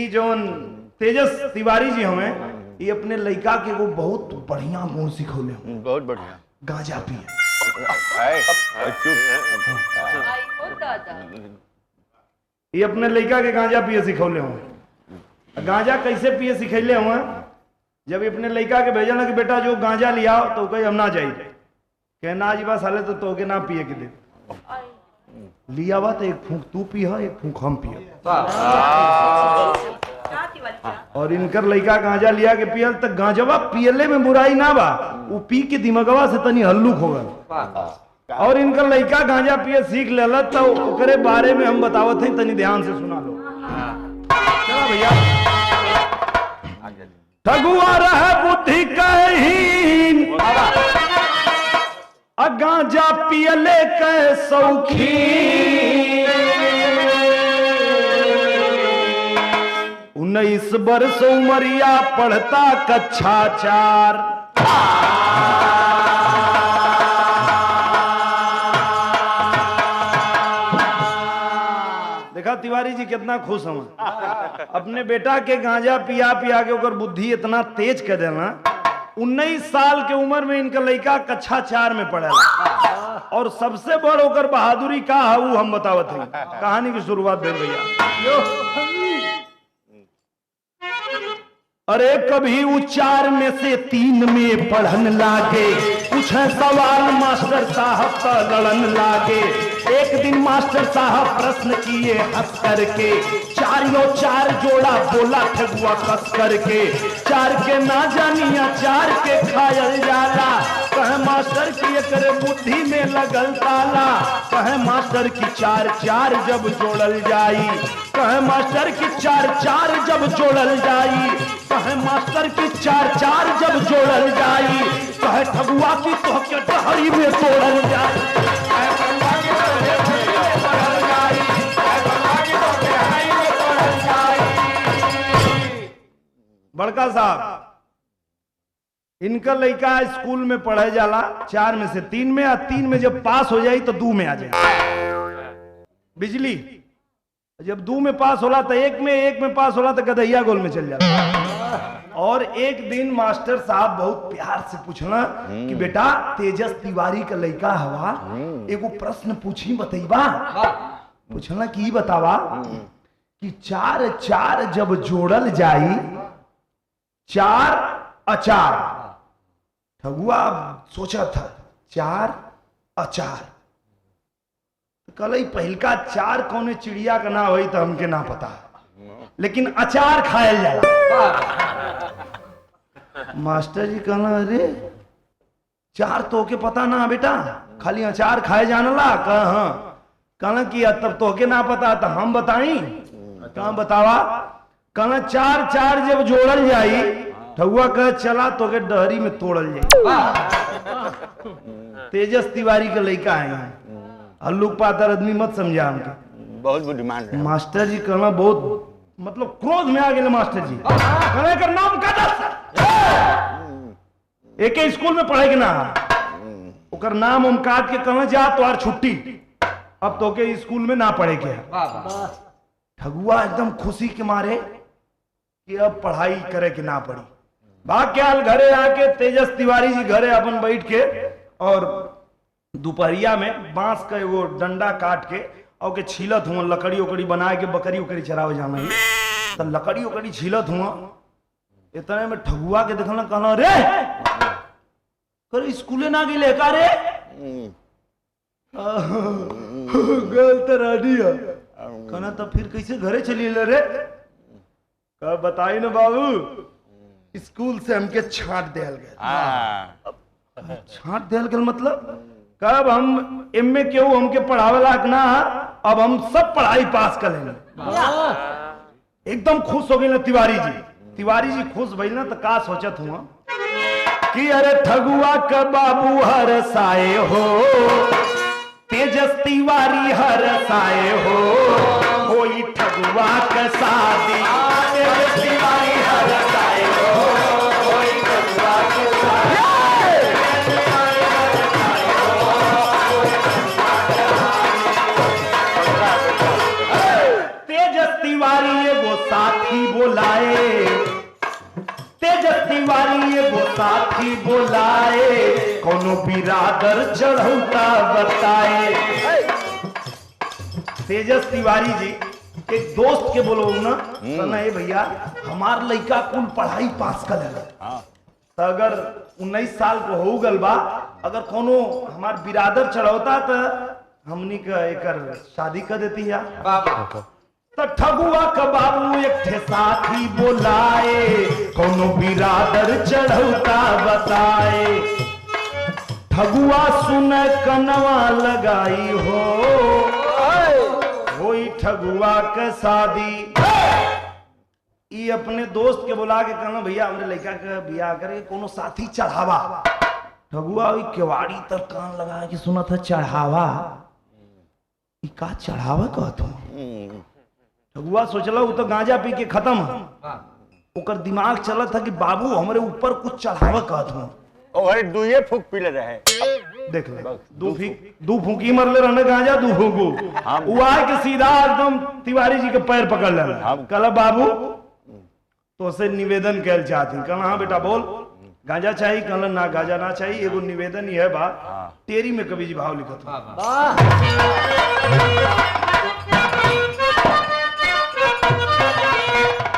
जोन तेजस तिवारी जी हमें ये अपने लड़का के वो बहुत बढ़िया गुण सिखौले हूँ। बहुत बढ़िया। गांजा पिए। ये अपने लड़का के गांजा पिए सिखौले हूँ। गांजा कैसे पिए सिखैले हुए? जब अपने लड़का के भेजा ना कि बेटा जो गांजा लिया तो कहीं हम ना जाइए, कहना जी बस हाले तो के ना पिए के दे लिया हुआ तो एक फूंक तू पिया एक फूंक हम पिया। और इनकर लड़का गांजा लिया के पियल तक गांजवा पियले में बुराई ना बा, वो पी के दिमागवा से तनी हल्लुक हो गल। और इनकर लड़का गांजा पिए सीख लेला तो ओकरे बारे में हम बतावत हैं, तनी ध्यान से सुना लो। चला भैया। ठगुआ रहे बुद्धि कहीन गांजा पियले के सौखी, 19 वर्ष उमरिया पढ़ता कक्षा 4। देखा तिवारी जी कितना खुश हम अपने बेटा के गांजा पिया पिया के ओकर बुद्धि इतना तेज कर देना। 19 साल के उम्र में इनका लड़का कक्षा 4 में पढ़ेला। और सबसे बड़ ओकर बहादुरी का है वो हम बतावत हैं। कहानी की शुरुआत भेल भैया। अरे कभी वो 4 में से 3 में पढ़न लागे, कुछ सवाल मास्टर साहब का लड़न लागे। एक दिन मास्टर साहब प्रश्न किए हंस करके, 4 जोड़ा बोला ठगुआ कस करके। 4 के ना जानिया 4 के खायल जाला, कहे मास्टर की एकरे बुद्धि में लगल ताला। कहे मास्टर की 4 जब जोड़ल जाई, कहे मास्टर की 4 जब जोड़ल जाई, कहे मास्टर की 4 जब जोड़ल जाई, कहे ठगुआ की तो के डहरी में तोड़ल जाई। बड़का साहब इनका लड़का स्कूल में पढ़े जाला 4 में से 3 में, और 3 में जब पास हो जाई तो 2 में आ जाए। बिजली जब 2 में पास होला तो 1 में पास होला तो गदहिया गोल में चल जाता। और एक दिन मास्टर साहब बहुत प्यार से पूछना कि बेटा तेजस तिवारी का लड़का हवा, एगो प्रश्न पूछी बतईबा। पूछना कि बतावा कि 4 जब जोड़ल जाई 4 अचार। ठगुआ सोचा था 4 अचार, कल पहलका 4 कौने चिड़िया का ना होई तो हमके ना पता, लेकिन अचार खायल जाला। मास्टर जी कहना अरे 4 तो के पता ना बेटा, खाली अचार खाए जानला। कहना कि तब तो के ना पता तो हम बताई। कहा बतावा? कहना 4 जब जोड़ल जाई, ठगुआ कह चला तो के डहरी में तोड़ल जाई। तेजस तिवारी का लड़का है, हल्लुक पातर आदमी मत समझा हमके, बहुत बुद्धिमान है। मास्टर जी कहना बहुत मतलब क्रोध में आ गए। मास्टर जी कहना कर नाम का एक स्कूल में पढ़े के ना ओकर नाम हम काट के कहना जा तो छुट्टी, अब तो के स्कूल में ना पढ़े के। ठगुआ एकदम खुशी के मारे कि अब पढ़ाई करे के ना पड़ी। भाग के आल घरे आके तेजस तिवारी जी घरे अपन बैठ के और दोपहरिया में बांस का एगो डंडा काट के और के छीलत हुआ, लकड़ी उकड़ी बना के बकरी उकड़ी चरावे जाना है तो लकड़ी उकड़ी छीलत हुआ। इतने में ठगुआ के देखना कहना रे कर स्कूले ना गई का रे गलत रानिया। कहना तो फिर कैसे घरे चली ले रे? कहा बताई ना बाबू स्कूल से हमके छांट दिया गया। छांट दिया गया मतलब कब हम एमए क्यों हमके पढ़ावे लायक ना, अब हम सब पढ़ाई पास कर लेंगे। एकदम खुश हो गए ना तिवारी जी खुश भइल ना तो का सोचत हुआ कि अरे ठगुआ का बाबू हर साए हो, तेजस तिवारी हर साए हो, कोई ठगुआ का शादी तेजस तिवारी हर साए हो, कोई ठगुआ का शादी। तेजस तिवारी वो साथी वो तिवारी एगो साथी बोलाए, कोनो बिरादर चढ़ौता बताए। तेजस तिवारी जी एक दोस्त के बोलो ना, कहना है भैया हमार लड़का कुल पढ़ाई पास कर लेगा, तो अगर 19 साल को हो गल बा, अगर कोनो हमार बिरादर चढ़ौता तो हमनी का एकर शादी कर देती है। तो ठगुआ का बाबू एक ठे साथी बोलाए, कोनो बिरादर चढ़ौता बताए। ठगुआ सुन कनवा लगाई हो, वही ठगुआ के शादी। ये अपने दोस्त के बुला के कहना भैया हमरे लड़का के बियाह करे, कोनो साथी चढ़ावा। ठगुआ वही केवाड़ी तक कान लगा के सुना था चढ़ावा, का चढ़ावा कहत हूँ। ठगुआ सोचला वो तो गांजा पी के खत्म, ओकर दिमाग चला था कि बाबू हमारे ऊपर कुछ चढ़ावा कहत हूँ। अरे दुए फूक पीले रहे, देख ले दू फूकी मरले रहने गांजा दू फूकू। वो आए के सीधा एकदम तिवारी जी के पैर पकड़ ले, कहला बाबू तो से निवेदन कैल चाहती। कहला हाँ बेटा बोल, गांजा चाहिए? कहला ना गांजा ना चाहिए, एगो निवेदन ही है बा। टेरी में कवि जी भाव लिखत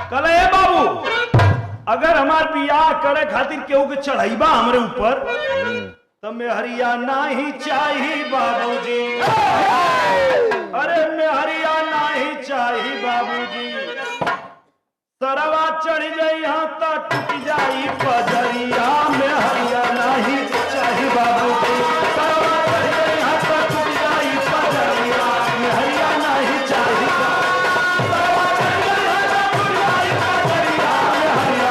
कहला ए बाबू अगर हमार बियाह करे खातिर केहू के चढ़ाईबा हमरे ऊपर तो मेहरिया नहीं चाहिए बाबूजी। अरे मेहरिया नहीं चाहिए बाबूजी, सरवा चढ़ गई तो टूट जाई पजरिया। मेहरिया नहीं चाहिए बाबूजी, सरवा चढ़ गई तो टूट जाई पजरिया। मेहरिया नहीं चाहिए, सरवा चढ़ गई तो टूट जाई पजरिया। मेहरिया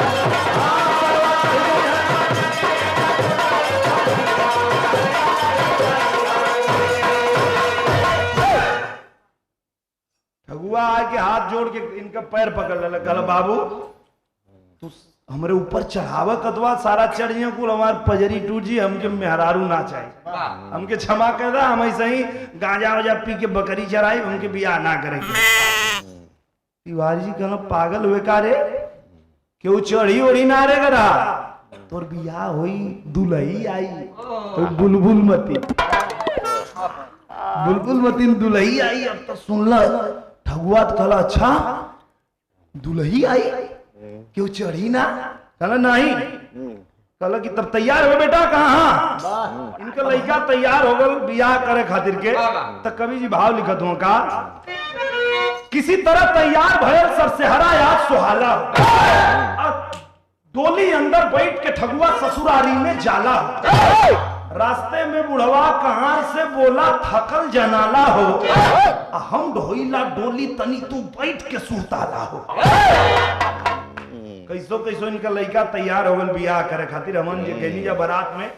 ठगुआ आके हाथ जोड़ के इनका पैर पकड़ ले, कहला बाबू तू हमारे ऊपर चढ़ावा कतवा, सारा चढ़ियों को हमार पजरी टूट जी, हमके मेहरारू ना चाहिए, हमके क्षमा कर दा, हम ऐसे ही गांजा वाजा पी के बकरी चराई, हमके बियाह ना करेंगे। तिवारी जी कहना पागल हुए का रे, क्यों चढ़ी ओढ़ी ना रे करा, तोर बियाह होई दुलही आई, तो बुलबुल मती बुलबुल मती दुलही आई। अब तो सुन ला ठगुआ कहला अच्छा दुलही आई क्यों चढ़ी ना? कहला नहीं। कहला कि तब तैयार हो बेटा? कहाँ इनका लड़का तैयार हो गल बियाह करे खातिर के। तो कवि जी भाव लिखत हूँ का, किसी तरह तैयार भयल सरसेहरा याद सुहाला, डोली अंदर बैठ के ठगुआ ससुरारी में जाला। रास्ते में बुढ़वा कहां से बोला थकल जनाला हो, हम ढोईला डोली तनी तू बैठ के सुताला हो। कैसो कैसो इनका लड़का तैयार हो गल बियाह करे खातिर। हमन जे गैली जा बारात में,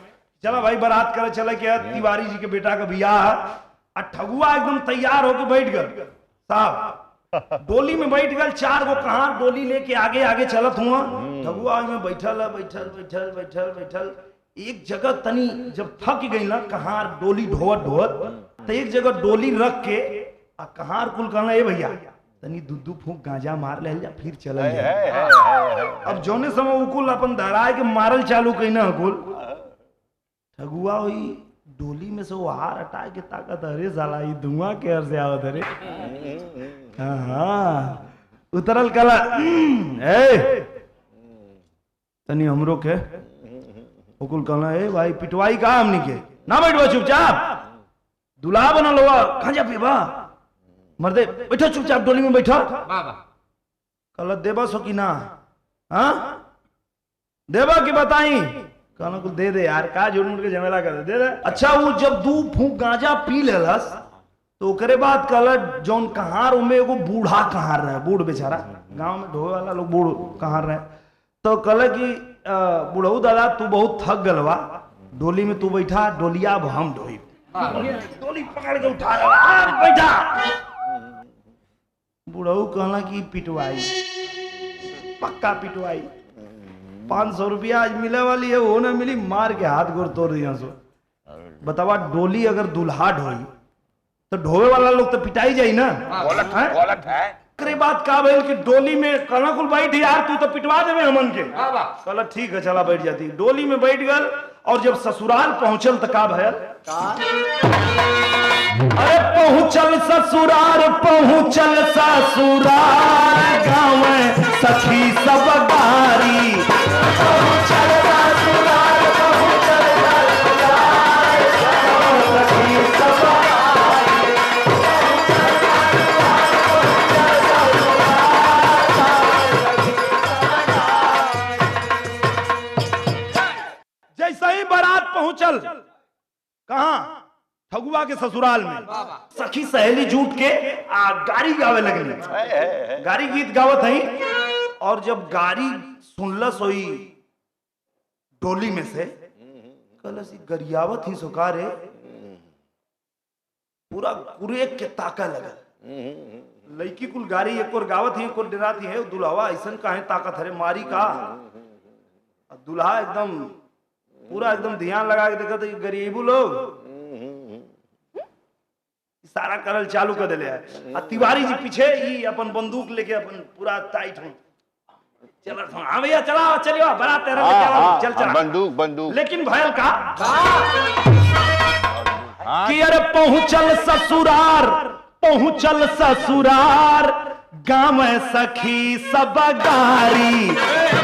चला भाई बारात करे चले के तिवारी जी के बेटा का बियाह। आ ठगुआ एकदम तैयार होके बैठ गल साहब, डोली में बैठ गल। 4 गो कहां डोली लेके आगे आगे चलत हुआ। ठगुआ में बैठल बैठल बैठल बैठल बैठल एक जगह तनी जब थक गई ना कहार डोली ढोवत ढोवत, तो एक जगह डोली रख के आ कहार कुल कहना ए भैया तनी दूधू फूक गांजा मार ले जा फिर चल। अब जोने समय उकुल अपन धराए के मारल चालू कई ना कुल। ठगुआ हुई डोली में से वो हार हटा के ताकत, अरे साला ये धुआं के हर से आवत अरे। हाँ उतरल कला तनी हमरो के उकुल कहना है भाई पिटवाई का हमनी के ना बैठवा चुपचाप, दुल्हा बना लो खाजा पीबा मर्दे बैठो चुपचाप डोली में बैठो। कहला देबा सो कि ना? हाँ देबा की बताई? कहना कुल दे दे यार, का झूठ मूठ के झमेला कर दे दे। अच्छा वो जब 2 फूंक गांजा पी लेलस तो ओकरे बाद कहला जौन कहार उमे एगो बूढ़ा कहार रहे, बूढ़ बेचारा गांव में ढोए वाला लोग बूढ़ कहार रहे। तो कहला कि बुढ़ऊ दादा तू बहुत थक गलवा, डोली में तू बैठा, डोलिया अब हम ढोई। डोली पकड़ के उठा बैठा। बुढ़ऊ कहला कि पिटवाई, पक्का पिटवाई। 500 रुपया आज मिले वाली है, वो ना मिली, मार के हाथ गोर तोड़ दिया सो। बतावा डोली अगर दुल्हा ढोई तो ढोवे वाला लोग तो पिटाई जाई ना। गलत है अरे बात का भइल कि डोली में कहना कुल बैठ यार, तू तो पिटवा देवे हमन के। कहला ठीक है चला बैठ जाती। डोली में बैठ गल और जब ससुराल पहुंचल तो का भयल, अरे पहुंचल ससुराल, पहुंचल ससुराल, गाँव सखी सब बारी। पहुंचल ससुराल, पहुंचल ससुराल, गाँव सखी सब पहुंचल। कहां? ठगुआ के ससुराल में। सखी सहेली जुट के गाड़ी गावे लगली। गाड़ी गीत गावत है और जब गाड़ी सुनलस होई डोली में से, कलसी गरियावत ही सुकारे पूरा कुरेक के ताका लगल। लड़की कुल गाड़ी एक और गावत ही, एक और डराती है। दुल्हवा ऐसा काहे ताकत हरे मारी का। दुल्हा एकदम पूरा एकदम ध्यान लगा के देखा तो गरीबू लोग इशारा करल चालू कर दिले है। तिवारी जी पीछे ही अपन बंदूक लेके अपन पूरा टाइट हो चल। हाँ भैया चला चलियो बारात तेरा चल चल बंदूक बंदूक। लेकिन भयल का कि अरे पहुंचल ससुरार, पहुंचल ससुरार, गाँव सखी सब गारी।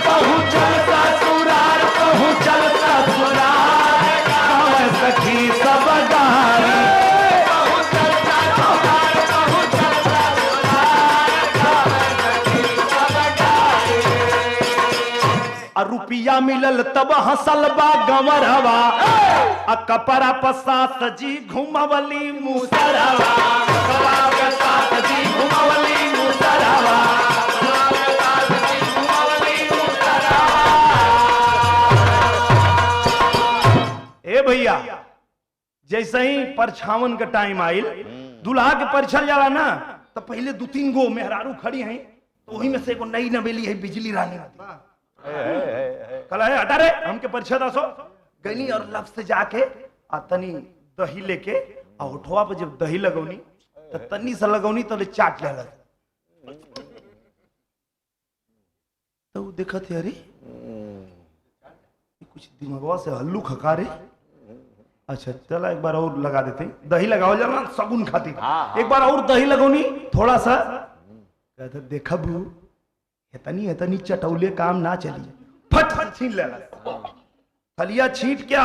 पहुंचल ससुरार, पहुंचल ससुरार, गाँव सखी सब गारी। रुपया मिलल तब हंसल बा गंवरवा, कपड़ा पसात जी घुमवली मुसरवा। कपड़ा पसात जी घुमवली मुसरवा। ए भैया जैसे ही परछावन का टाइम आइल, दुल्हा के परिछल जाला ना, तो पहले 2-3 गो मेहरारू खड़ी हैं, तो वही में से एगो नई नवेली है बिजली रानी। कल है हटा रे हमके परिचय दसो। गनी और लफ से जाके तनी दही लेके और उठवा पे जब दही लगौनी तो तनी से लगौनी तो चाट ले तो देखा थे अरे कुछ दिमागवा से हल्लू खका रे। अच्छा चला एक बार और लगा देते, दही लगाओ जाना सगुन खाती। एक बार और दही लगौनी थोड़ा सा, कहते देखा बू इतनी इतनी चटौले काम ना चली। फट फट छीन लेला, फलिया छीट के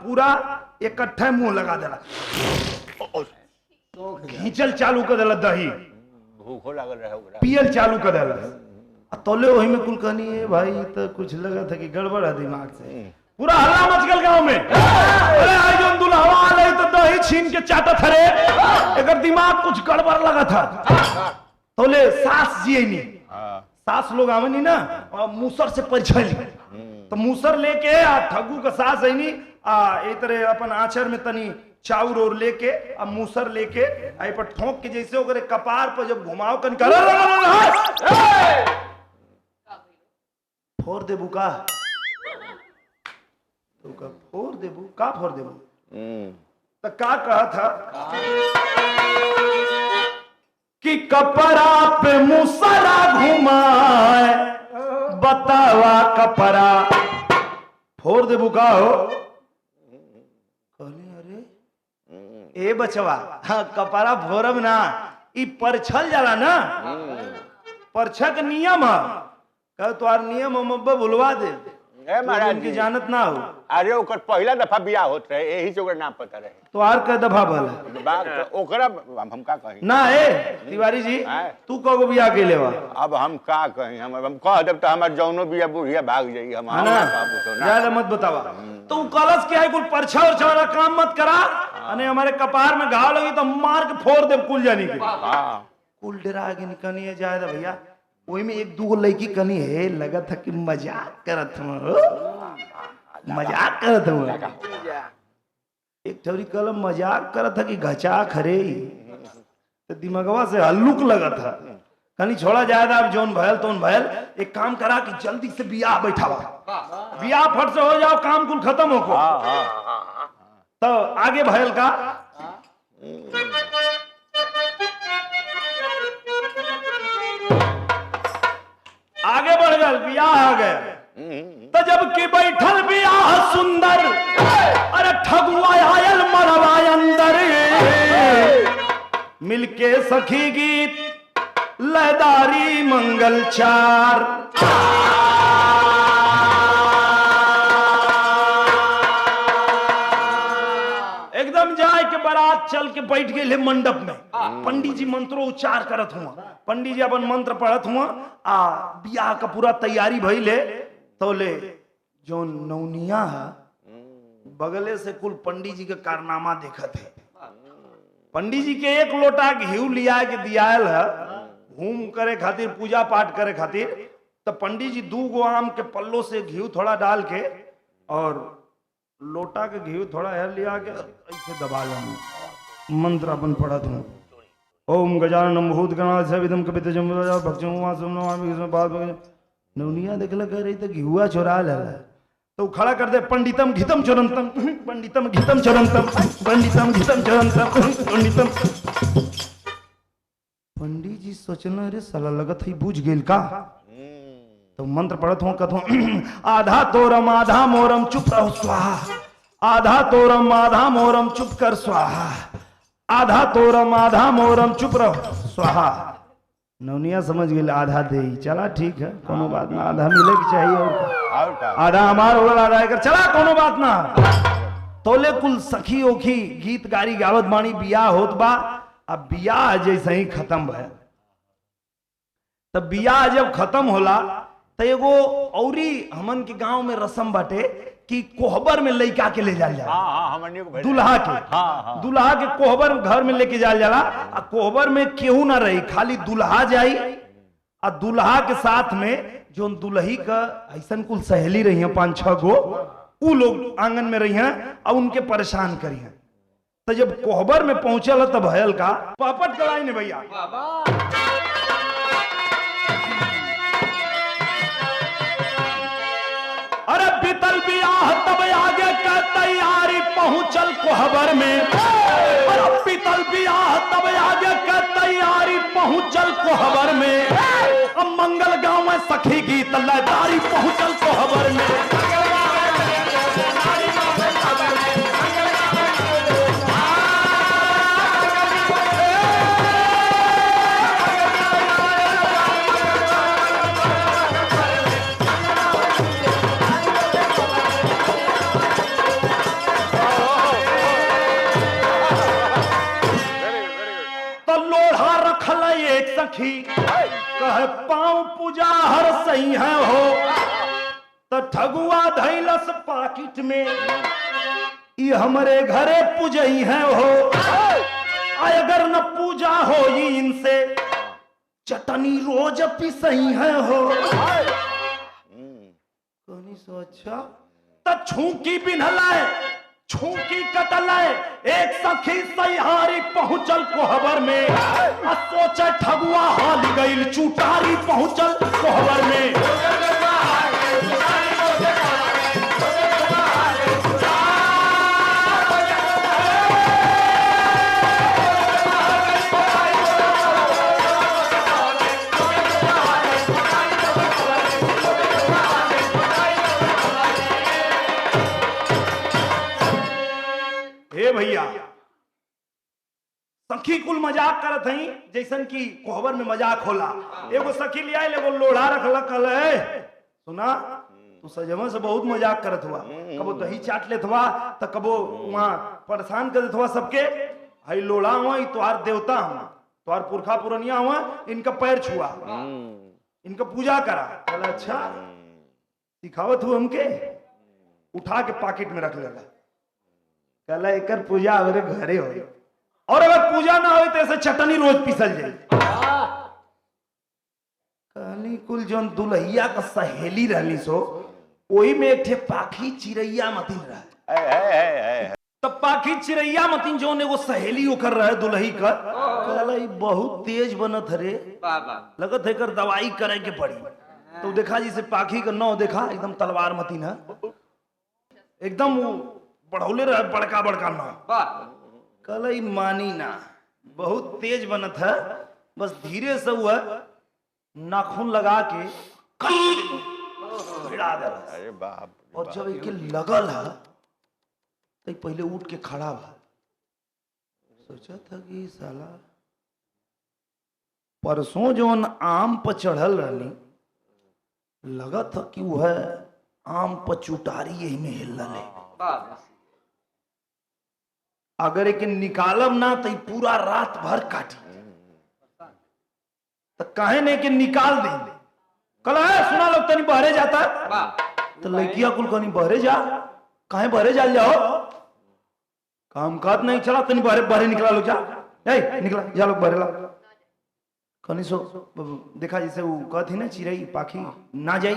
पूरा इकट्ठे मुंह लगा देला, खींचल चालू कर देला, दही भूखो लागल रहे पियल चालू कर देला। तोले वही में कुल कहनी है भाई तो कुछ लगा था कि गड़बड़ है दिमाग से। पूरा हल्ला मच गल गांव में। अरे आज जो दुल्हवा आले तो दही छीन के चाटत हरे, अगर दिमाग कुछ गड़बड़ लगा था। तोले सास जी नहीं, सास लोग आवनी ना और मूसर से परिचय ली, तो मूसर लेके ठगू का सास है नी एक तरह अपन आचर में तनी चाउर और लेके अब मूसर लेके आई पर ठोक के जैसे ओकरे कपार पर जब घुमाओ कन कर फोड़ देबू का, तो का फोड़ देबू का, फोड़ देबू तो का कहा था कि कपड़ा पे मुसरा घुमाए, बतावा कपड़ा फोड़ दे बुका हो। कहले अरे ए बचवा हाँ कपड़ा फोड़ब ना, ई परछल जाला ना, परछक नियम है। कह तुम्हार नियम हम भुलवा दे महाराज की जानत ना हो। अरे ओकर पहला दफा बियाह होत रहे, यही से ओकर नाम पता रहे। तो आर का दफा भला ओकरा हम का कहीं ना है तिवारी जी, तू कगो बियाह के लेवा। अब हम का कहीं हम कह देब तो हमार जौनो बिया बुढ़िया भाग जाई। हम ज्यादा मत बतावा। तो कलश के है कुल परछा और वाला काम मत करा, अने हमारे कपार में घाव लगी तो मार के फोड़ दे कुल जानी के। कुल डरा आगे निकलनी है जायदा भैया। वही में 1-2 लड़की कनी है, लगा था कि मजाक करत हूँ, मजाक करत हूँ। एक ठौरी कलम मजाक करत था कि घचा खरे, तो दिमागवा से हल्लुक लगा था। कनी छोड़ा जायदा अब जोन भयल तोन भयल। एक काम करा कि जल्दी से बियाह बैठावा, बियाह फट से हो जाओ, काम कुल खत्म हो को। तो आगे भयल का आगे बढ़ गल बियाह आ गए तो जब की बैठल बियाह सुंदर अरे ठगुआ आयल मरवा अंदर मिलके सखी गीत लयदारी मंगल चार एकदम जाए के बारात चल के बैठ गए मंडप में पंडित जी मंत्रोच्चार करत हुआ पंडित जी अपन मंत्र पढ़त हुआ आ बियाह का पूरा तैयारी भइले तो ले जो नौनिया है बगले से कुल पंडित जी के कारनामा देखत है पंडित जी के एक लोटा घी लिया के दियाल है होम करे खातिर पूजा पाठ करे खातिर तो पंडित जी 2 गो आम के पल्लों से घी थोड़ा डाल के और लोटा के घी थोड़ा है लिया के ऐसे दबा लें मंत्र अपन पढ़त हूँ ओम गजानन भूत गणाधिपति विदम कपित जमराजा भक्षम वासुम बाद नौनिया देखल कह रही तो घिहुआ चोरा ले तो खड़ा कर दे पंडितम घितम चोरंतम पंडितम घितम चोरंतम पंडितम घितम चोरंतम पंडितम पंडित जी सोचना रे साला लगत है बुझ गेल का तो मंत्र पढ़त हूँ कथो आधा तोरम आधा मोरम चुप रहो स्वाहा आधा तोरम आधा मोरम चुप कर स्वाहा आधा तोरम आधा मोरम चुप रहो स्वाहा नौनिया समझ गए आधा दे चला ठीक है कोनो बात ना आधा मिले की चाहिए आधा हमार होगा आधा कर चला कोनो बात ना तोले कुल सखी ओखी गीत गारी गावत बाणी बियाह होत बा अब बियाह जैसे ही खत्म भय तब बियाह जब खत्म होला तो एगो औरी हमन के गांव में रस्म बाटे कि कोहबर में लइका के ले जाल जाला दुल्हा के दुल्हा के कोहबर घर में लेके जाल जाला आ कोहबर में केहू ना रही खाली दुल्हा जाई आ दुल्हा के साथ में जो दुल्ही का ऐसन कुल सहेली रही है 5-6 गो उ लोग आंगन में रही हैं और उनके परेशान करी हैं तो जब कोहबर में पहुंचल तब भयल का पापट कलाई ने भैया अरे बीतल बियाह तब आगे का तैयारी पहुंचल कोहबर में अरे बीतल बियाह तब आगे का तैयारी पहुंचल कोहबर में अब मंगल गांव में सखी गीत लयदारी पहुंचल कोहबर में सखी कह पाँव पूजा हर सही है हो तो ठगुआ धैलस पाकिट में ये हमारे घरे पूजई है हो अगर न पूजा हो इनसे चटनी रोज पिसई है हो कौनी सोचा तो छूकी पिन्हलाए छूकी कटलाए एक सखी सैहारी पहुंचल कोहबर में सोचे ठगुआ हाल गईल चुटारी पहुंचल कोहबर में भैया सखी कुल मजाक करत हई जैसन की कोहबर में मजाक होला एगो सखी ले आइल एगो लोढ़ा रखल कल है सुना तू सजमा से बहुत मजाक करत हुआ कबो दही चाट लेत हुआ तो कबो वहां परेशान कर देत हुआ सबके हई लोढ़ा हुआ तोहार देवता हुआ तोहार पुरखा पुरनिया हुआ इनका पैर छुआ इनका पूजा करा बोला अच्छा सिखावत हुआ हमके उठा के पॉकेट में रख लेगा कहला एकर पूजा हमारे घरे हो और अगर पूजा ना हो तो ऐसे चटनी रोज पिसल जाए कहली कुल जोन दुल्हिया का सहेली रहली सो वही में एक ठे पाखी चिड़ैया मतीन रहा तब पाखी चिड़ैया मतीन जोन एगो सहेली ओकर रहे दुल्ही का कहला ई बहुत तेज बनत रे लगत है कर दवाई करे के पड़ी तो देखा जिसे पाखी का नौ देखा एकदम तलवार मतीन है एकदम बढ़ौले रहे बड़का बड़का ना कल मानी ना बहुत तेज बनत है बस धीरे से हुआ नाखून लगा के भिड़ा दे। अरे बाप रे और जब एक लगल है तो पहले उठ के खड़ा भा, सोचा था कि साला परसों जो आम पर चढ़ल रहनी, लगा था कि वह आम पर चुटारी यही में हिल रहे। अगर एक निकालब ना तो पूरा रात भर काटी, तो कहे नहीं कि निकाल देंगे। कल है सुना लोग तनी बहरे जाता, तो लड़किया कुल कहीं बहरे जा, कहे बहरे जा जाओ, काम काज नहीं चला, तनी बहरे बहरे निकला लोग जा, निकला जा लोग बहरे ला। कहीं सो देखा जैसे वो कहती ना चिड़ई पाखी ना जाई,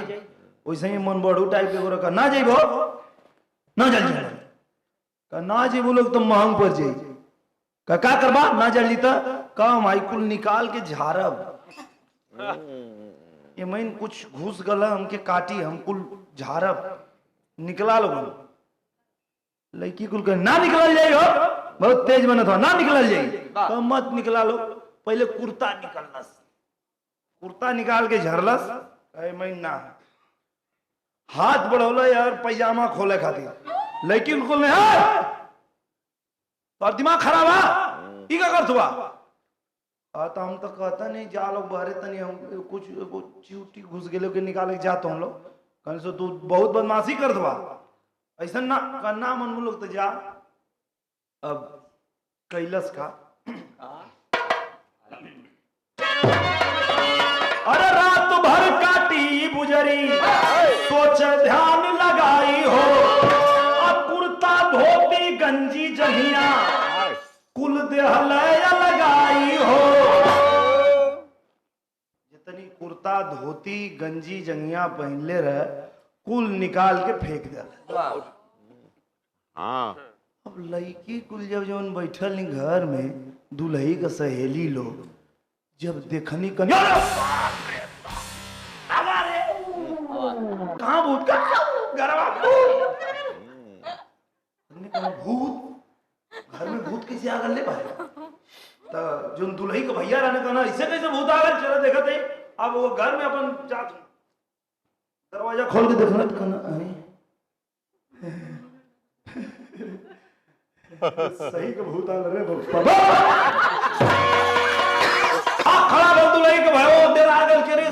वैसे ही मन बड़ू टाइप के रखा ना जाइबो ना जल जाए, ना जी लोग तो महंग पड़ जाई, का करबा ना जल जीता कम आई कुल निकाल के झारब। ये मैन कुछ घुस गला हमके काटी, हम कुल झारब निकला लोग। लड़की कुल कहे ना निकल जाई हो, बहुत तेज बना था, ना निकल जाई, तो मत निकला लो। पहले कुर्ता निकलस, कुर्ता निकाल के झरलस, मैं ना हाथ बढ़ौला यार पैजामा खोले खातिर। लड़की उनको ने तो दिमाग खराब है, ई का करत हुआ। तो हम तो कहता नहीं जा लोग बहरे तनी, हम कुछ चिउटी घुस गेलो के निकाले के जातो हम लोग। कहीं सो तू बहुत बदमाशी कर दवा, ऐसा ना करना मन लोग तो जा। अब कैलस का अरे रात भर काटी बुजरी, सोच ध्यान लगाई हो, अब कुर्ता धोती गंजी जहिया कुल देहलया लगाई हो। जितनी कुर्ता धोती गंजी जंगिया पहनले रहे कुल निकाल के फेंक दे। हाँ अब लड़की कुल जब जवन बैठल नहीं घर में, दुल्ही का सहेली लोग जब देखनी कहाँ भूत का गरबा भूत, घर में भूत कैसे आ गए भाई? तो जो दुल्ही का भैया रहने का ना, इससे कैसे भूत आ गए? चलो देखा थे। अब वो घर में अपन दरवाजा खोल के देखना तो कहना सही का भूत आ रहे खड़ा बोल दुल्ही के भाई देर आ गल के रे,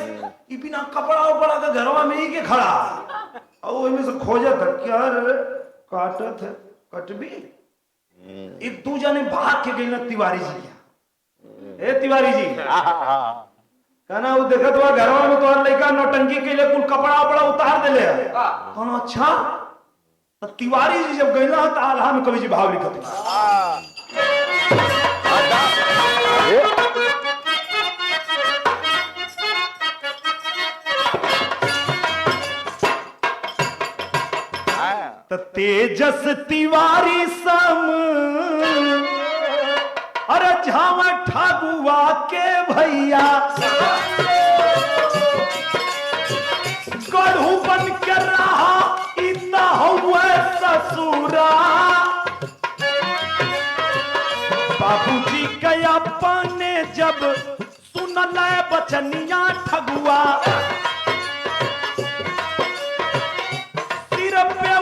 ई बिना कपड़ा उपड़ा के घरवा में ही के खड़ा, और ओइ में से खोजत क्या रे काटत है कटबी। एक दू जने भाग के गइल तिवारी जी के, ए तिवारी जी कहना वो देखत हुआ घरवा में तोहर लइका नौटंकी के लिए कुल कपड़ा उपड़ा उतार देले है। कहना अच्छा, तो तिवारी जी जब गइला त आल्हा में कवि जी भाव लिखत तेजस तिवारी सम अरे झावा ठाकुआ के भैया गढ़ू बन के रहा इतना हुआ ससुरा। बाबूजी के अपने जब सुनल बचनिया ठगुआ,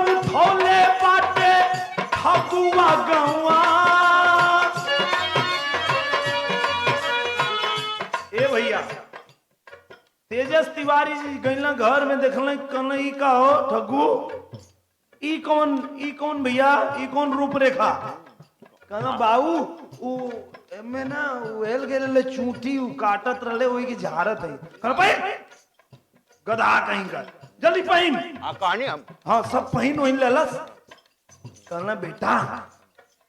उठौले बाटे ठगुआ गौआ। ए भैया तेजस तिवारी जी गइला घर में देखल कन का हो ठगू, ई कौन भैया, ई कौन रूपरेखा? कहना बाबू उ में ना वेल गेले चूंटी उ काटत रहले ओई की झारत है। कहना भाई गधा कहीं का जल्दी पहन। कहानी हम हाँ सब पहन वही ललस। कहना बेटा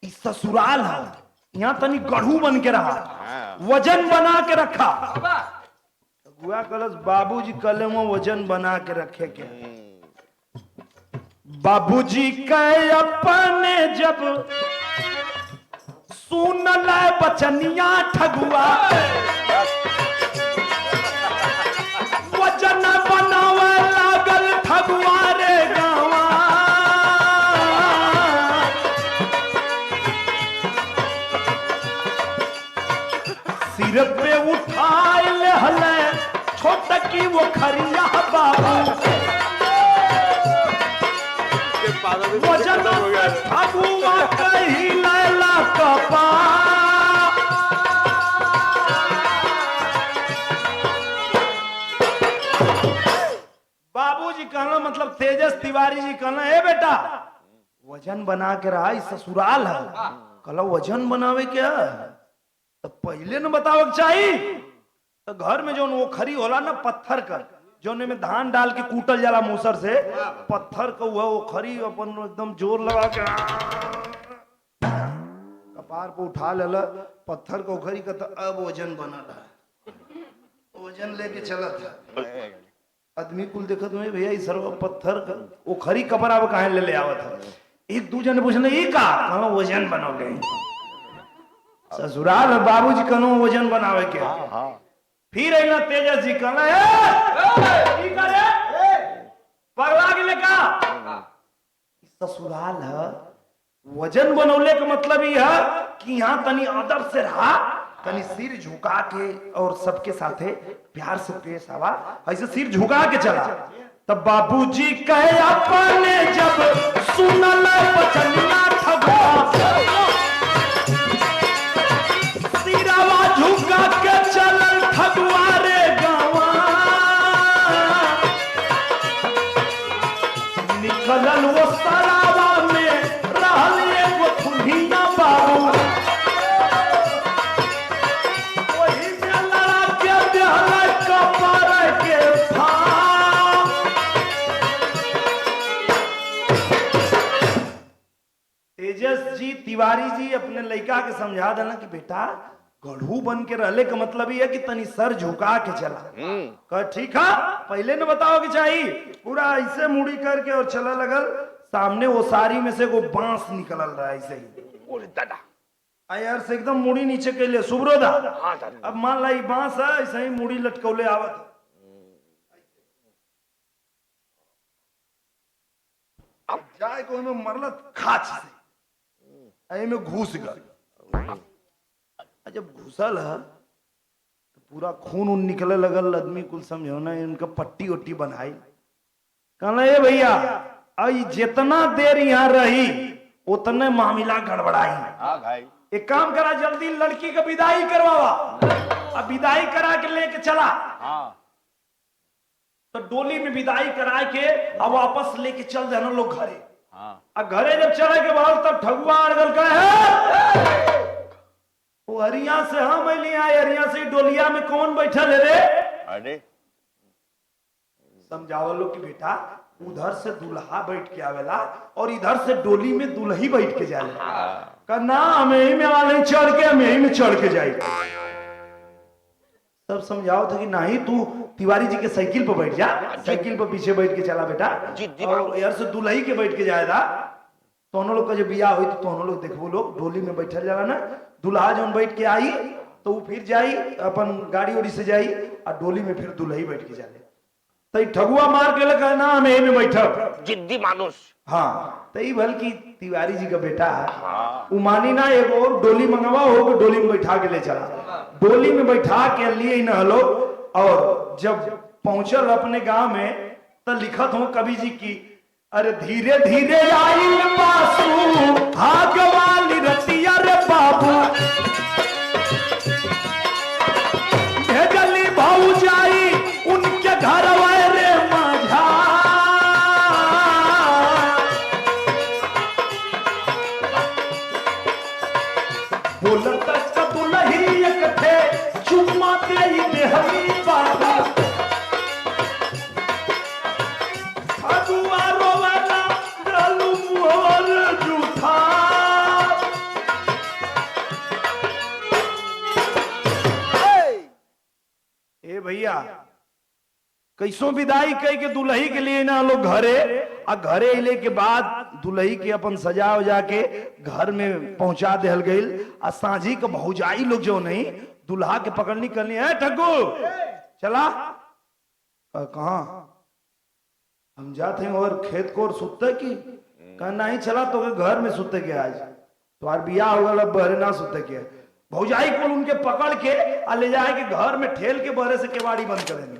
इस ससुराल है, यहाँ तनी गढ़ू बन के रहा, वजन बना के रखा। गुआ कलस बाबूजी कले में वजन बना के रखे के। बाबूजी के अपने जब सुनल बचनिया ठगुआ, वजन बनावे लागल ठगुआ रे गावा। सिर पे उठाए ले हले छोट की वो खरिया बाबू वजन ठगुआ कही लैला कपा बाबूजी कहना मतलब तेजस तिवारी जी कहना है बेटा वजन बना के रहा ससुराल है कहला वजन बनावे क्या तो पहले न बतावे चाहिए तो घर में जो वो खरी होला ना पत्थर का जो में धान डाल के कूटल जाला मूसर से पत्थर का हुआ वो खरी अपन एकदम जोर लगा के कपार पे उठा लेला पत्थर को खरी का तो अब वजन बना रहा वजन लेके चला था आदमी कुल देखत में भैया इस सर्व पत्थर का वो खरी कपड़ा अब कहा ले आवत है एक दूसरे ने पूछना ये का कहा वजन बनोगे ससुराल बाबूजी कनो वजन बनावे के फिर अइला तेजस जी कहना की करे पगला गेले का ससुराल है वजन बनौले का मतलब ये है कि यहाँ तनी अदब से रहा तनी सिर झुका के और सबके साथे प्यार से पेश आवा ऐसे सिर झुका के चला तब बाबूजी कहे अपने जब सुनल बचनिया ठगुआ सिरावा झुका के चलल ठगुआ रे गावा निकलल वो सरावा में रहल एगो खुनिया बाबू वही में लड़ा के देहल कपार के फाम तेजस जी तिवारी जी अपने लड़का के समझा देना कि बेटा गढ़ू बन के रहले का मतलब ये है कि तनी सर झुका के चला कह ठीक है पहले न बताओ कि चाहिए पूरा ऐसे मुड़ी करके और चला लगल सामने वो सारी में से वो बांस निकल रहा है ऐसे ही दादा यार से एकदम मुड़ी नीचे के लिए सुब्रोदा अब मान ला बांस है ऐसे ही मुड़ी लटकौले आवत अब जाए को में मरलत खाच से ऐ में घुस गल जब घुसल है तो पूरा खून उन निकले लगल आदमी कुल समझो ना इनका पट्टी उट्टी बनाई कहना ये भैया आई जितना देर यहाँ रही उतने मामला गड़बड़ाई एक काम करा जल्दी लड़की का विदाई करवावा अब विदाई करा के लेके चला तो डोली में विदाई करा के अब वापस लेके चल जाना लोग घरे अब घरे जब चले के बाद तब ठगुआ अड़गल का है वो हरिया से हम हरिया से डोलिया में कौन बैठल है रे अरे समझावो लो कि बेटा उधर से दूल्हा बैठ के आवेला और इधर से डोली में दुल्ही बैठ के जाएगा करना हमें ही में वाले चढ़ के हमें ही में चढ़ के जाए सब समझाओ था कि नहीं तू तिवारी जी के साइकिल पर बैठ जा साइकिल पर पीछे बैठ के चला बेटा और इधर से दुल्ही के बैठ के जाएगा दोनों लोग का जब बियाह हुई तो दोनों लोग देखो लोग डोली में बैठल जाला ना दुल्हा जब बैठ के आई तो वो फिर जाई अपन गाड़ी उड़ी से जाई और डोली में फिर दुल्ही बैठ के जाले तो ठगुआ मार के लगा ना हमें में बैठक जिद्दी मानुष हाँ तो बल्कि तिवारी जी का बेटा है वो मानी ना एक और डोली मंगवा हो डोली में बैठा के ले चला डोली में बैठा के लिए न हलो और जब पहुंचल अपने गांव में तो लिखत हूं कवि जी की अरे धीरे धीरे आई बासु भाग वाली रतिया रे बाबू भेजली भाऊ जाई उनके घर रे माझा बोलत दुल्ही एक थे चुम्मा दे देहली बाबू भैया कैसो विदाई कह के दुल्ही के लिए ना लोग घरे और घरे अले के बाद दुल्ही के अपन सजा उजा के घर में पहुंचा देहल गईल आ सांझी के भौजाई लोग जो नहीं दुल्हा के पकड़नी करनी है ठग्गू चला कहा हम जाते हैं और खेत को सुते की कहना ही चला तो घर में सुते के आज तुम्हार बियाह होगा बहरे ना सुते के भौजाई को उनके पकड़ के ले जाए के घर में ठेल के बहरे से केवाड़ी बंद कर देंगे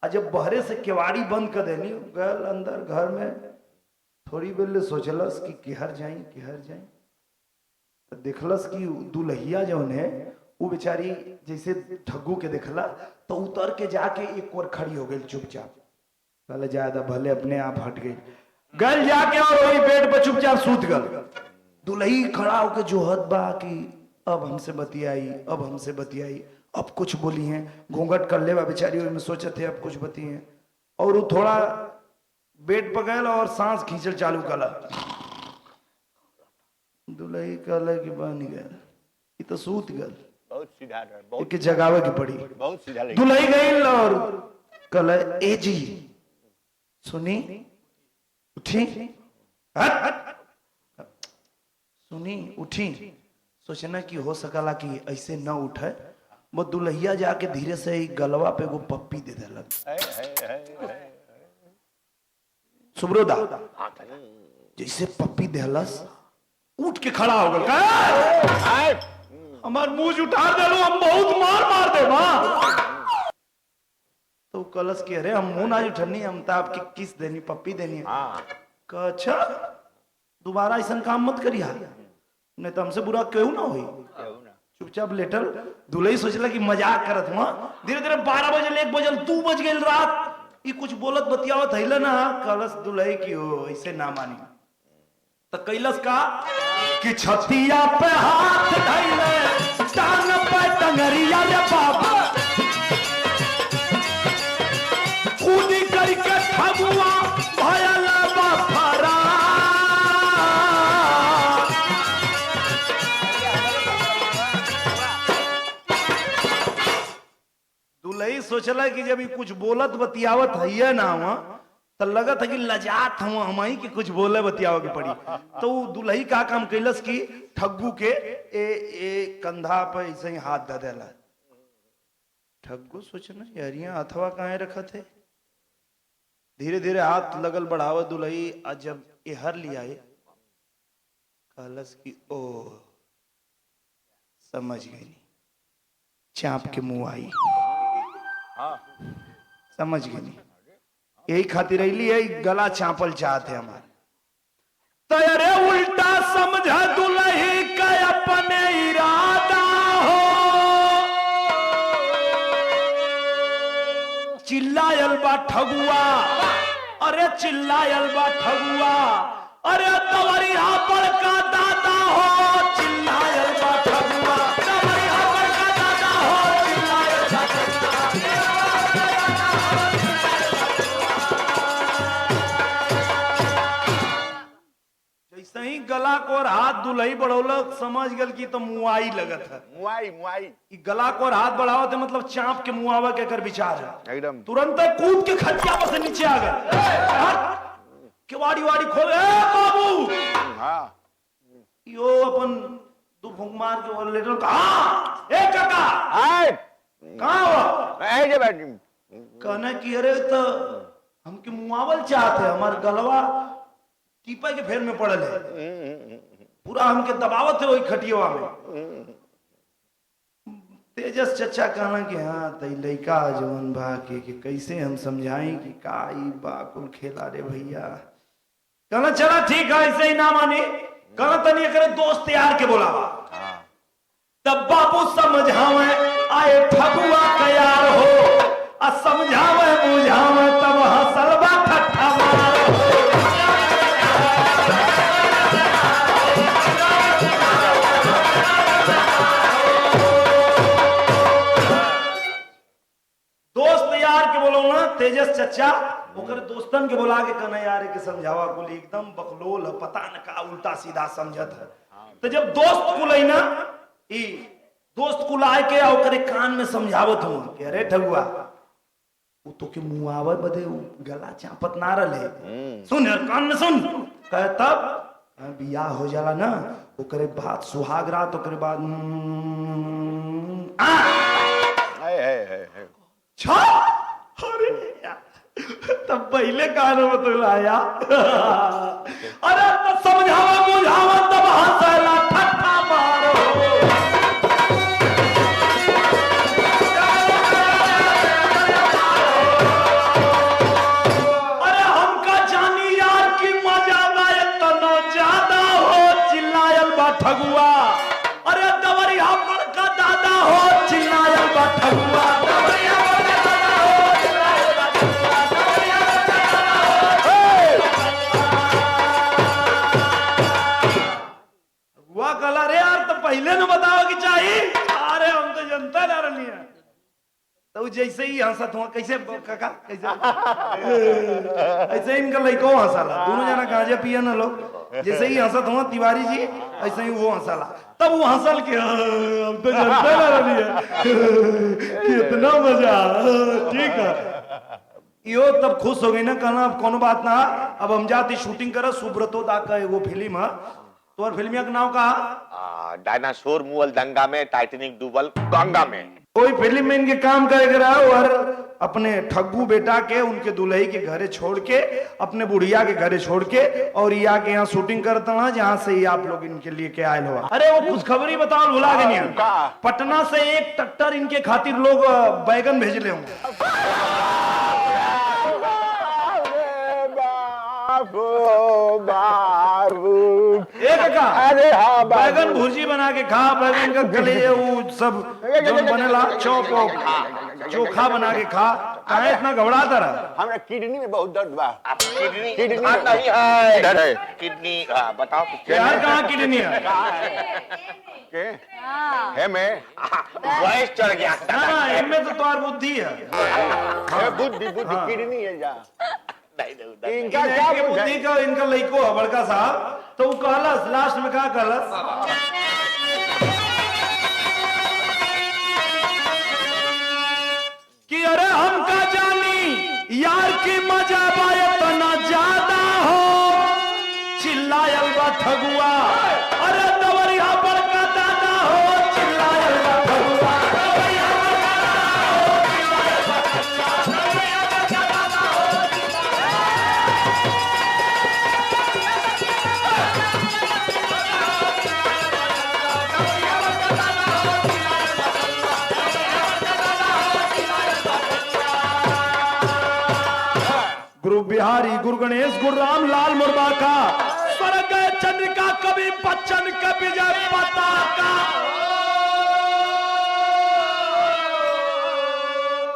और जब बहरे से केवाड़ी बंद कर देनी गल अंदर घर में थोड़ी बेर सोचलस कि केहर जाई तो देखलस कि दुल्हिया जौन है वो बेचारी जैसे ठग्गू के देखला तो उतर के जाके एक और खड़ी हो गई चुपचाप। कहले ज्यादा भले अपने आप हट गई गल जाके और वही बेड पर चुपचाप सूत गल। दुल्ही खड़ा होके जोहत बा कि अब हमसे बतियाई अब कुछ बोली हैं घूंघट कर ले बेचारी में सोचे थे अब कुछ बती हैं और वो थोड़ा बेड पर गया और सांस खींचल चालू कला। दुल्ही कहले कि बन गया ये तो सूत गल बहुत सीधा रहे, एक जगावे की पड़ी। बहुत सीधा लगी। दुल्ही गई और कहले ए जी सुनी उठी सुनी उठी सोचना कि हो सकला कि ऐसे न उठे वो दुल्हिया जाके धीरे से ही गलवा पे वो पप्पी दे देलक। सुब्रोदा जैसे पप्पी देहलस उठ के खड़ा हो गया हमार मुंह उठा दे हम बहुत मार दे मां। तो कलश के अरे हम मुंह ना उठनी हम तो आपकी किस देनी पप्पी देनी है। अच्छा दोबारा ऐसा काम मत करिए नहीं तो हमसे बुरा क्यों ना हुई। चुपचाप लेटल दुल्ही सोचला कि मजाक करत हुआ धीरे धीरे 12 बजे 1 बजे 2 बज गई रात ये कुछ बोलत बतियावत है ना। कलश दुल्ही की हो ऐसे ना मानी तो कैलस का कि छतिया पे हाथ धइले टांग पे टंगरिया रे बाबा कूदी करके ठगुआ भयल बफरा। दुल्ही सोचला कि जब ये कुछ बोलत बतियावत है ना हुआ तो लगत है कि लजात हुआ हम ही कि कुछ बोले बतियावे के पड़ी। तो दुल्ही का काम कैलस कि ठग्गू के ए कंधा पे ऐसे ही हाथ दे देला। ठग्गू सोचना यारियां अथवा कहाँ रखा थे धीरे धीरे हाथ लगल बढ़ावे दुल्ही और जब ये हर लिया कहलस कि ओ समझ गई चाप के मुंह आई समझ गई यही खातिर है गला चापल चाहते हमारे। तो अरे उल्टा समझा दुल्ही का अपने इरादा हो चिल्लायल बा ठगुआ अरे चिल्लायल बा ठगुआ अरे तवरिया बड़का दादा हो चिल्लायल बा ठगुआ तवरिया बड़का दादा हो चिल्लायल बा ठगुआ। जैसे ही गला को और हाथ दुल्ही बढ़ौलक समझ गल की तो मुआई लगत है मुआई गला को और हाथ बढ़ाओ तो मतलब चाप के मुआवा के कर विचार है एकदम तुरंत कूद के खटिया पर से नीचे आ गए केवाड़ी वाड़ी खोले बाबू यो अपन दो फूंक मार के और लेटर कहा ए काका कहाँ हुआ कहना कि अरे तो हमके मुआवल चाहते हमारे गलवा टीपा के फेर में पड़ल है पूरा हमके दबावत है वही खटिया में। तेजस चचा कहना कि हाँ तई लइका जवन भा के कैसे हम समझाएं कि का ई बाकुल खेला रे भैया। कहना चला ठीक है ऐसे ही ना मानी कहना तनी करे दोस्त यार के बोलावा तब बाबू समझावे आए ठगुआ तैयार हो आ समझावे बुझावे तब हसलबा ठट्ठा मार दोस्त यार के बोलो ना तेजस चचा ओकर दोस्तन के बोला के कहना यार के समझावा कुल एकदम बकलोल है पता न का उल्टा सीधा समझत है। तो जब दोस्त कुल है ना ई दोस्त कुल आए के ओकरे कान में समझावत हूं कि अरे ठगुआ वो तो के मुंह आवे बदे गला चापत ना रहे सुन यार कान में सुन कहे तब बियाह हो जाला ना ओकरे बाद सुहाग रात ओकरे बाद अरे तब पहले कानों में तो लाया अरे तो समझावा बुझावा तब हंसला ठट्ठा मारो ठगुआ, अरे दवरिया बड़का दादा हो चिल्लायल बा ठगुआ, दवरिया बड़का दादा हो चिल्लायल बा ठगुआ, दवरिया बड़का दादा हो। ठगुआ कहला रे यार तो पहले न बताओ कि चाहिए, अरे हम तो जनता ना रही है। तो जैसे ही हंसत हुआ कैसे काका कैसे ऐसे इनका लड़को हंसाला, दोनों जना गांजा पिया ना लोग, जैसे ही हंसत हुआ तिवारी जी ऐसे ही वो हंसाला, तब वो हंसल के हम तो जनता ना रही है कितना मजा, ठीक है यो तब खुश हो गई ना, कहना अब कोनो बात ना, अब हम जाती शूटिंग कर सुब्रतो दा का एगो फिल्म है, तो फिल्मिया का नाम का डायनासोर मुअल दंगा में, टाइटैनिक डूबल गंगा में। कोई फिल्म में इनके काम करेगा और अपने ठग्गू बेटा के उनके दुल्ही के घरे छोड़ के, अपने बुढ़िया के घरे छोड़ के, और या के यहाँ शूटिंग करता है जहाँ से ही आप लोग इनके लिए के आयल हुआ। अरे वो खुशखबरी बताओ भुला गए नहीं, पटना से एक ट्रैक्टर इनके खातिर लोग बैगन भेजले होंगे। अरे हाँ बैगन भुर्जी बना के खा, बैगन का गले वो सब जो बनेला चौप चोखा बना के खा, कहाँ इतना घबराता रहा? हमरा किडनी में बहुत दर्द बा। किडनी नहीं है, इधर है किडनी। बताओ यार कहाँ किडनी है? के है मैं वॉइस चढ़ गया। हाँ इनमें तो तुम्हारी बुद्धि है, बुद्धि किडनी है जा। इनका क्या बुद्धि का इनका लइको है बड़का साहब, तो वो कहलस लास्ट में क्या कहलस कि अरे हम का जानी यार की मजा बाय तना ज्यादा हो, चिल्लायल बा ठगुआ, अरे दवरिया बड़का दादा हो चिल्लायल बा ठगुआ, दवरिया बड़का दादा हो चिल्लायल बा ठगुआ, दवरिया बड़का दादा हो गुरु बिहारी, गुरु गणेश, गुरु राम लाल मुर्बा का स्वर्ग चंद्रिका कवि बच्चन का विजय पताका।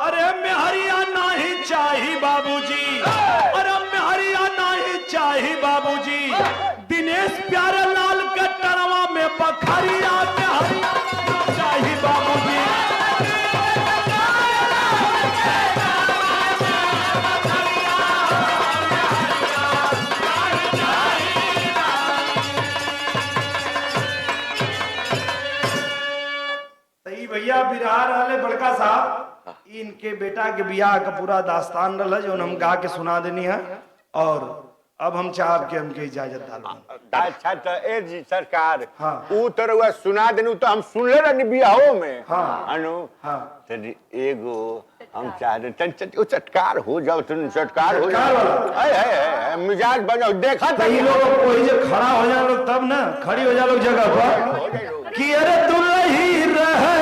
अरे मैं हरियाणा ही चाहिए बाबूजी, अरे मैं हरियाणा ही चाहिए बाबूजी, दिनेश प्यारे लाल के टरवा में बखरिया में हरियाणा चाहिए बाबूजी। भैया बिरहा रहले बड़का साहब, इनके बेटा के बियाह का पूरा दास्तान रहा जो हम गा के सुना देनी है, और अब हम चाह के हमके इजाजत डालो। अच्छा तो ए जी सरकार, हाँ। ऊ तो रउआ सुना देनु तो हम सुनले रहनी बियाहो में। हाँ। अनु हाँ। तेरी एगो हम चाहते चटकार हो जाओ, तुम चटकार हो चटकार वाला? है मिजाज बनाओ, देखा तो ये लोग कोई जो खड़ा हो जाए लोग तब ना, खड़ी हो जाए लोग जगह पर कि अरे दुल्ही रहे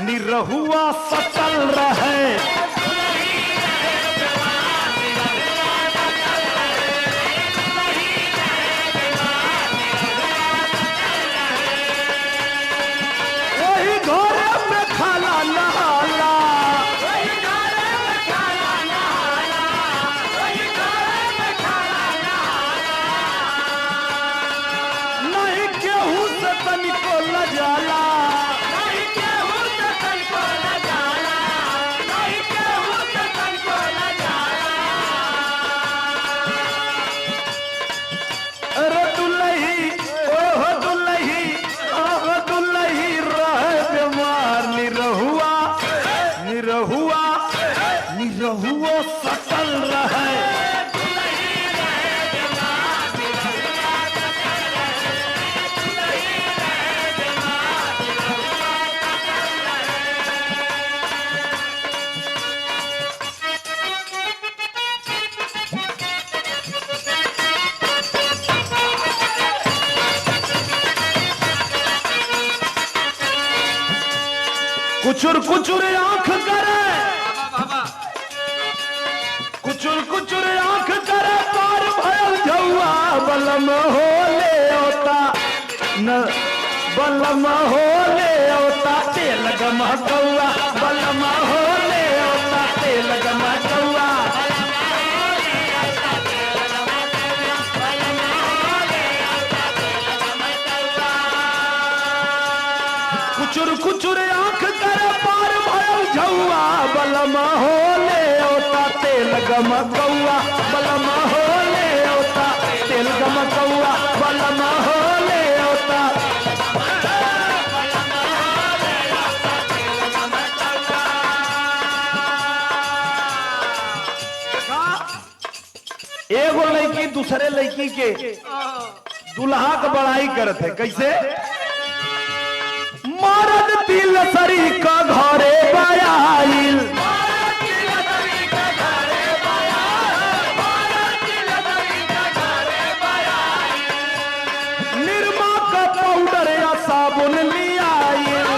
निरहुआ सटल रहे, वही घर में खाला नहाला, नहीं केहू से तनिको लजाला, नहीं केहू कुचुर कुचुर आंख करे, कुचुर कुचुर आंख करे, पार भयल झौआ बलम होले होता न, बलम होले होता तेल गमकौआ, बलम होले होता तेल गमकौआ। कुचुर कुचुर आंख करे, पार भयल झौआ बलम होले होता तेल गमकौआ, बलम होले होता तेल गमकौआ, बलम होले होता। एगो लड़की दूसरे लड़की के दुल्हा का बड़ाई करत है, कैसे? मरद तिल सरी का घरे बयाइल, निरमा का पाउडर या साबुन लियाइल,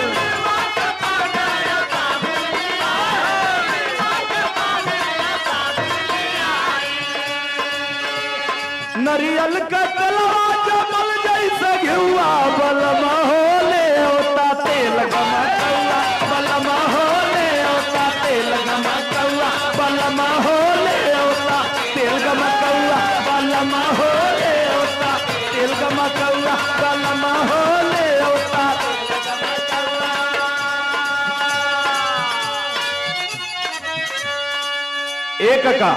नरियल का तलवा जमल जैसे घिउआ बलम होले होता तेल गमकौआ, बलम होले होता तेल गमकौआ, बलम होले होता तेल गमकौआ, बलम होले होता तेल गमकौआ, बलम होले होता। एक का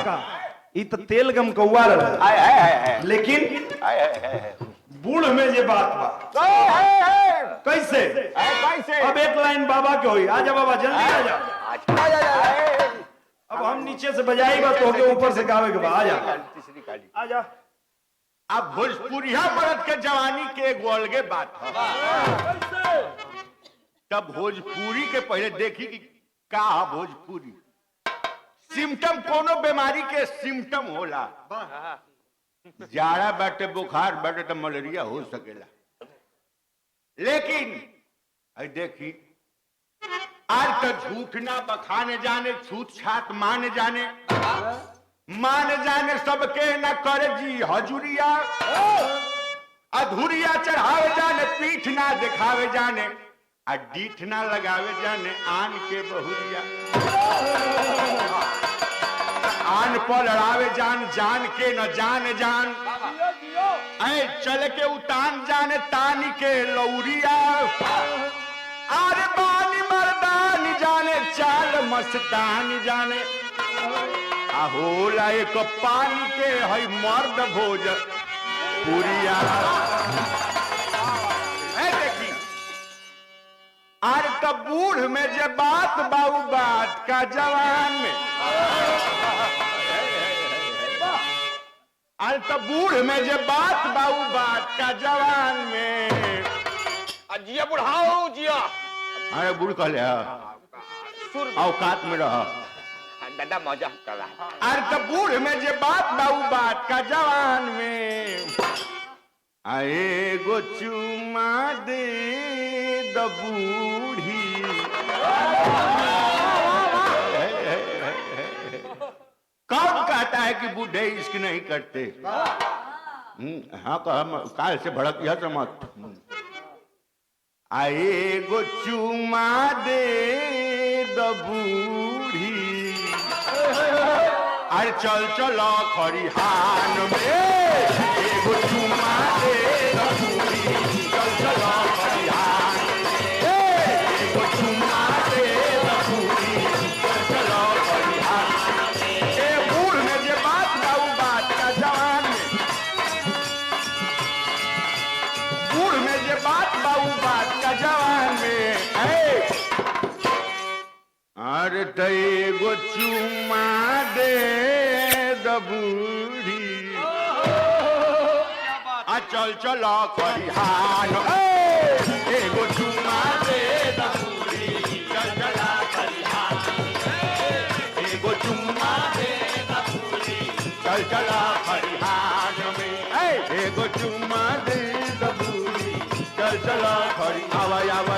ई तो तेल गमकौआ रहा, आय आय आय लेकिन आय आय बूढ़ में ये बात बा कैसे? कैसे? अब एक लाइन बाबा के हुई, आजा बाबा जल्दी आजा। आय अब हम नीचे से बजाई बा तो के ऊपर से गावे के बा, आजा तीसरी गाड़ी। आजा। अब भोजपुरिया मर्द के जवानी के एक अलगे बात है। तब भोजपुरी के पहले देखी कि का है भोजपुरी। सिम्टम कोनो बीमारी के सिम्टम होला। जाड़ा बाटे बुखार बाटे तो मलेरिया हो सकेला, लेकिन देखी आज तक झूठ ना बखाने जाने, छूत छात मान जाने, मान जाने सबके न कर जी हजूरिया, अधूरिया चढ़ावे जाने, पीठ ना दिखावे जाने, आ डीठ ना लगावे जाने आन के बहुरिया, आन पर लड़ावे जान, जान के न जान जान, ऐ चल के उतान जाने तानी के लौरिया, आरे बानी मर्दानी जाने, चाल मस्तानी जाने, होला एक पानी के है मर्द भोज पुरिया। देखी आर तो बूढ़ में जे बात बाऊ बात का जवान में, आर तो बूढ़ में जे बात बाऊ बात का जवान में, जिया बुढ़ाओ जिया। अरे बूढ़ कहले औकात में रहा दादा मजा कर रहा है। अरे तो बूढ़ में जे बात बाऊ बात का जवान में, आए गो चुमा दे द बूढ़ी, कौन कहता है कि बूढ़े इश्क नहीं करते? हाँ काल से भड़क यह तो मत। आए गो चुमा दे द बूढ़ी, अरे चल चलो खरिहान में, एगो चुमा दे द बूढ़ी, चल चलो खरिहान में, एगो चुमा दे द बूढ़ी, चल चलो खरिहान में। ए बूढ़ में जे बात बाऊ बात का जवान में, बूढ़ में जे बात बाऊ बात का जवान में, अरे एगो चुमा दे द बूढ़ी, आ चल चलो खरिहान, एगो चुमा दे द बूढ़ी, चल चला खरिहान, एगो चुमा दे द बूढ़ी, चल चला खरिहान में, एगो चुमा दे द बूढ़ी, चल चला खरिहान। आवा आवा